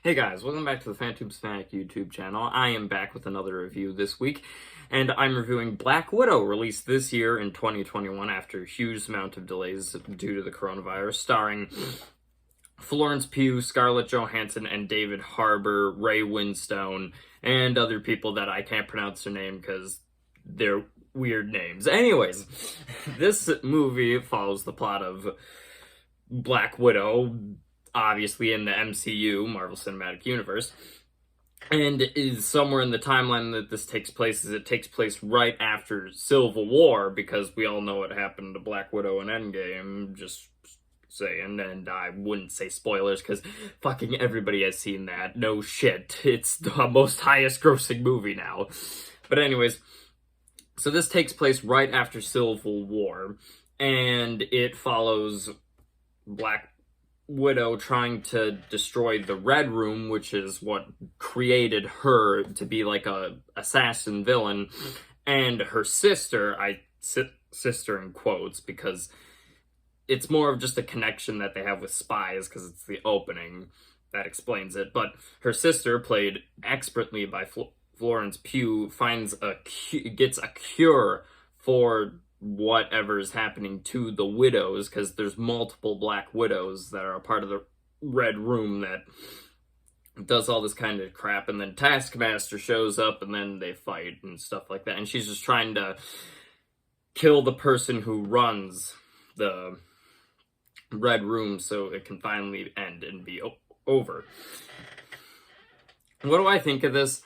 Hey guys, welcome back to the Phantom Fanatic YouTube channel. I am back with another review this week, and I'm reviewing Black Widow, released this year in 2021 after a huge amount of delays due to the coronavirus, starring Florence Pugh, Scarlett Johansson, and David Harbour, Ray Winstone, and other people that I can't pronounce their name because they're weird names. Anyways, this movie follows the plot of Black Widow, obviously in the MCU, Marvel Cinematic Universe, and is somewhere in the timeline that this takes place, is it takes place right after Civil War, because we all know what happened to Black Widow in Endgame, just saying, and I wouldn't say spoilers, because fucking everybody has seen that, no shit, it's the most highest grossing movie now. But anyways, so this takes place right after Civil War, and it follows Black Widow trying to destroy the Red Room, which is what created her to be like a assassin villain, and her sister, sister in quotes, because it's more of just a connection that they have with spies, because it's the opening that explains it, but her sister, played expertly by Florence Pugh, gets a cure for whatever is happening to the widows, because there's multiple Black Widows that are a part of the Red Room that does all this kind of crap, and then Taskmaster shows up, and then they fight and stuff like that, and she's just trying to kill the person who runs the Red Room so it can finally end and be over. What do I think of this?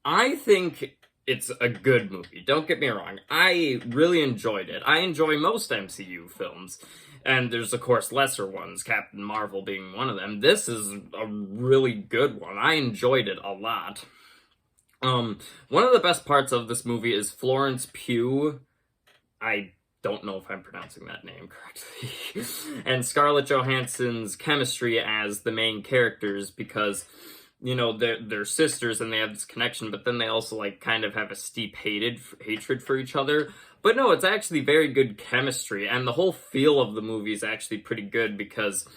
I think it's a good movie, don't get me wrong. I really enjoyed it. I enjoy most MCU films, and there's of course lesser ones, Captain Marvel being one of them. This is a really good one. I enjoyed it a lot. One of the best parts of this movie is Florence Pugh. I don't know if I'm pronouncing that name correctly. And Scarlett Johansson's chemistry as the main characters, because you know, they're sisters and they have this connection, but then they also, like, kind of have a steep hatred for each other. But no, it's actually very good chemistry, and the whole feel of the movie is actually pretty good, because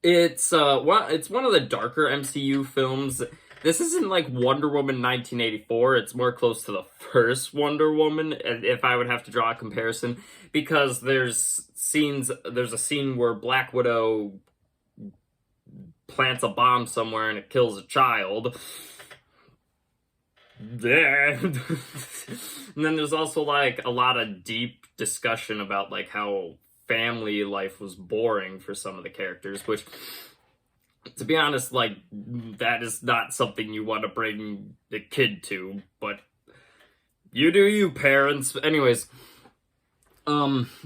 it's one of the darker MCU films. This isn't like Wonder Woman 1984, it's more close to the first Wonder Woman, if I would have to draw a comparison, because there's a scene where Black Widow plants a bomb somewhere and it kills a child. There. And then there's also like a lot of deep discussion about like how family life was boring for some of the characters, which, to be honest, like, that is not something you want to bring the kid to, but you do you, parents. Anyways,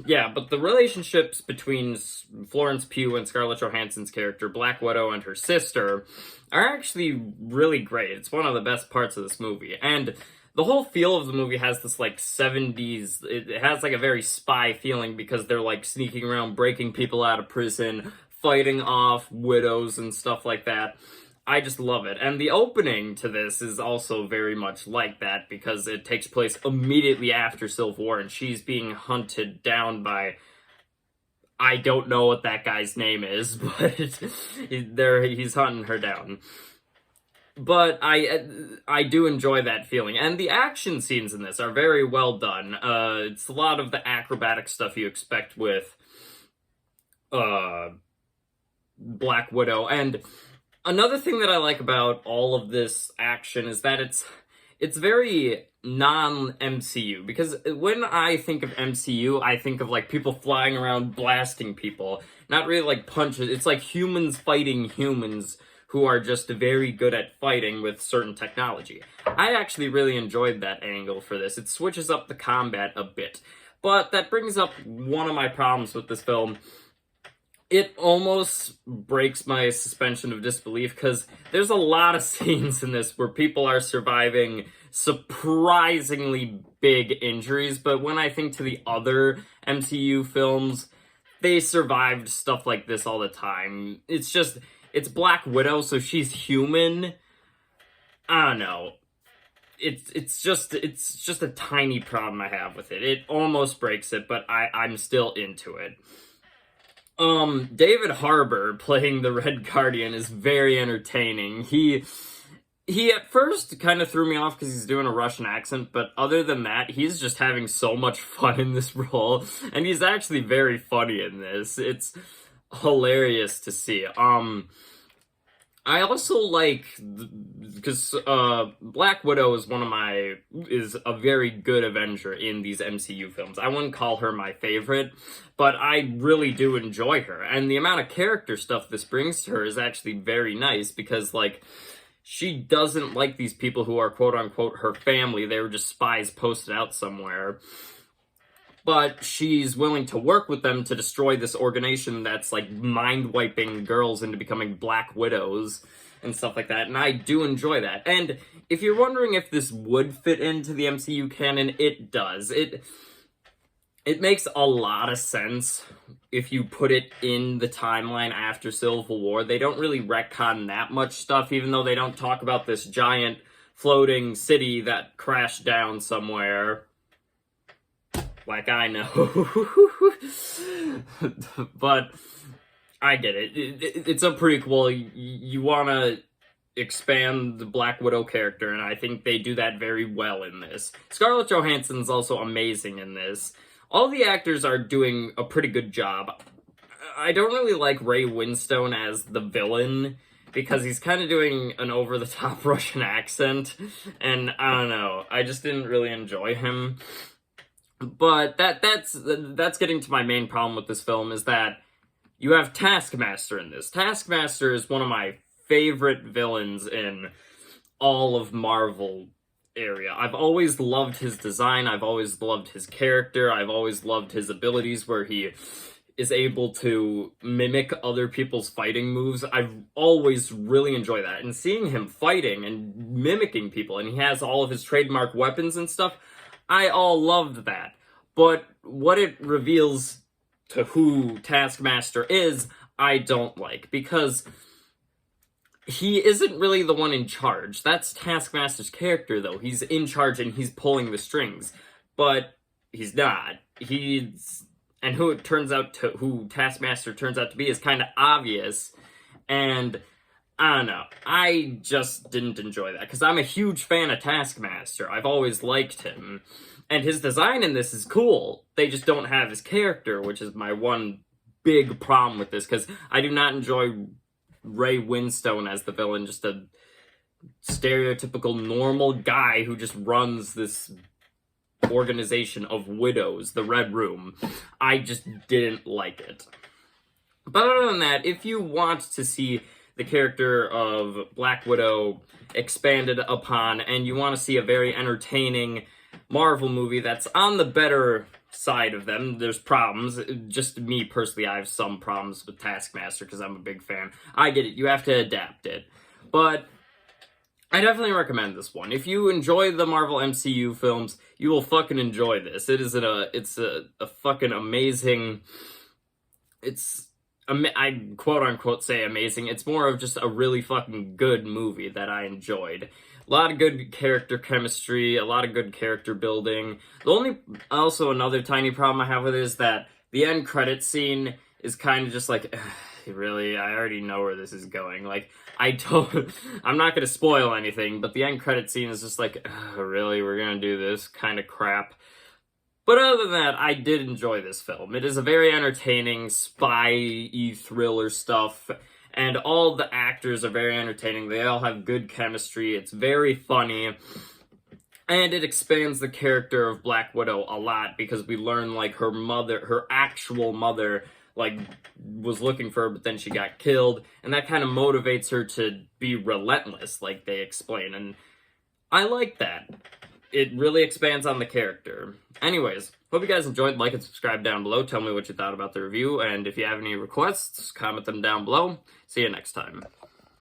yeah, but the relationships between Florence Pugh and Scarlett Johansson's character, Black Widow, and her sister are actually really great. It's one of the best parts of this movie. And the whole feel of the movie has this, like, 70s... It has, like, a very spy feeling, because they're, like, sneaking around, breaking people out of prison, fighting off widows and stuff like that. I just love it. And the opening to this is also very much like that, because it takes place immediately after Civil War, and she's being hunted down by... I don't know what that guy's name is, but he's hunting her down. But I do enjoy that feeling. And the action scenes in this are very well done. It's a lot of the acrobatic stuff you expect with Black Widow. And another thing that I like about all of this action is that it's very non-MCU, because when I think of MCU, I think of, like, people flying around blasting people, not really like punches. It's like humans fighting humans who are just very good at fighting with certain technology. I actually really enjoyed that angle for this. It switches up the combat a bit, but that brings up one of my problems with this film. It almost breaks my suspension of disbelief, because there's a lot of scenes in this where people are surviving surprisingly big injuries, but when I think to the other MCU films, they survived stuff like this all the time. It's Black Widow, so she's human. I don't know. It's just a tiny problem I have with it. It almost breaks it, but I'm still into it. David Harbour playing the Red Guardian is very entertaining. He at first kind of threw me off because he's doing a Russian accent, but other than that, he's just having so much fun in this role, and he's actually very funny in this. It's hilarious to see. I also like, because Black Widow is a very good Avenger in these MCU films. I wouldn't call her my favorite, but I really do enjoy her, and the amount of character stuff this brings to her is actually very nice, because, like, she doesn't like these people who are quote-unquote her family. They were just spies posted out somewhere. But she's willing to work with them to destroy this organization that's, like, mind-wiping girls into becoming Black Widows and stuff like that, and I do enjoy that. And if you're wondering if this would fit into the MCU canon, it does. It makes a lot of sense if you put it in the timeline after Civil War. They don't really retcon that much stuff, even though they don't talk about this giant floating city that crashed down somewhere. Like, I know. But I get it. It's a prequel. You want to expand the Black Widow character, and I think they do that very well in this. Scarlett Johansson's also amazing in this. All the actors are doing a pretty good job. I don't really like Ray Winstone as the villain, because he's kind of doing an over-the-top Russian accent, and I don't know, I just didn't really enjoy him. But that's getting to my main problem with this film, is that you have Taskmaster in this. Taskmaster is one of my favorite villains in all of Marvel area. I've always loved his design, I've always loved his character, I've always loved his abilities where he is able to mimic other people's fighting moves. I've always really enjoyed that. And seeing him fighting and mimicking people, and he has all of his trademark weapons and stuff, I all loved that. But what it reveals to who Taskmaster is, I don't like, because he isn't really the one in charge. That's Taskmaster's character, though. He's in charge and he's pulling the strings. But he's not. And who Taskmaster turns out to be is kind of obvious. And I don't know. I just didn't enjoy that, because I'm a huge fan of Taskmaster. I've always liked him. And his design in this is cool. They just don't have his character, which is my one big problem with this, because I do not enjoy Ray Winstone as the villain, just a stereotypical normal guy who just runs this organization of widows, the Red Room. I just didn't like it. But other than that, if you want to see the character of Black Widow expanded upon, and you want to see a very entertaining Marvel movie that's on the better side of them, there's problems. Just me personally, I have some problems with Taskmaster because I'm a big fan. I get it, you have to adapt it. But I definitely recommend this one. If you enjoy the Marvel MCU films, you will fucking enjoy this. It's a fucking amazing... I quote-unquote say amazing. It's more of just a really fucking good movie that I enjoyed. A lot of good character chemistry, a lot of good character building. Also another tiny problem I have with it is that the end credit scene is kind of just like, really, I already know where this is going. Like, I'm not gonna spoil anything, but the end credit scene is just like, really, we're gonna do this kind of crap. But other than that, I did enjoy this film. It is a very entertaining, spy-y thriller stuff, and all the actors are very entertaining. They all have good chemistry. It's very funny, and it expands the character of Black Widow a lot, because we learn, like, her actual mother, like, was looking for her, but then she got killed, and that kind of motivates her to be relentless, like they explain, and I like that. It really expands on the character. Anyways, hope you guys enjoyed. Like and subscribe down below. Tell me what you thought about the review, and if you have any requests, comment them down below. See you next time.